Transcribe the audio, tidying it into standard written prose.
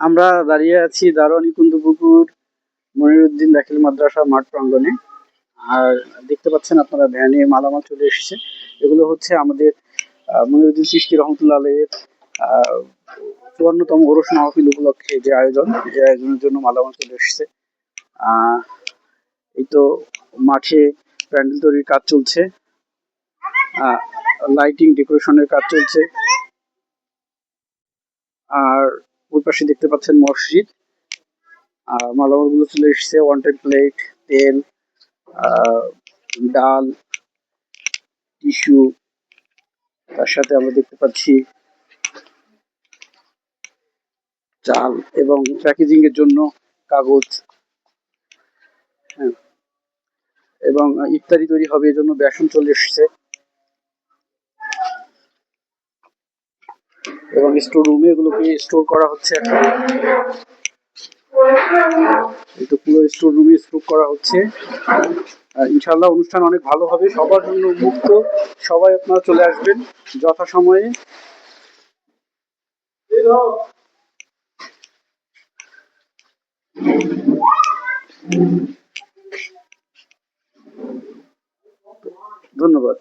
আমরা দাঁড়িয়ে আছি দারোয়ানি কুন্দপুকুর মনিরুদ্দিন দাখিল মাদ্রাসা মাঠ প্রাঙ্গণে। আর দেখতে পাচ্ছেন আপনারা ভ্যানে মালামাল চলে এসেছে। এগুলো হচ্ছে আমাদের মনিরুদ্দিন চিশতি রহমতুল্লাহ আলাইহির ৫৪তম ওরস মাহফিল উপলক্ষে যে আয়োজনের জন্য মালামাল চলে এসেছে। এই তো মাঠে প্যান্ডেল তৈরির কাজ চলছে, লাইটিং ডেকোরেশনের কাজ চলছে। আর ওই পাশে দেখতে পাচ্ছেন মসজিদ। মালামাল গুলো চলে এসেছে, ওয়ান টাইম প্লেট, তেল, ডাল, টিস্যু, তার সাথে আমরা দেখতে পাচ্ছি চাল এবং প্যাকেজিং এর জন্য কাগজ। হ্যাঁ, এবং ইফতারি তৈরি হবে এই জন্য বেসন চলে এসেছে। এবং স্টোর রুমে এগুলোকে স্টোর করা হচ্ছে এখন। এই তো পুরো স্টোর রুমে স্টোর করা হচ্ছে। ইনশাআল্লাহ অনুষ্ঠান অনেক ভালো হবে, সবার জন্য মুক্ত। সবাই আপনারা চলে আসবেন যথাসময়ে। ধন্যবাদ।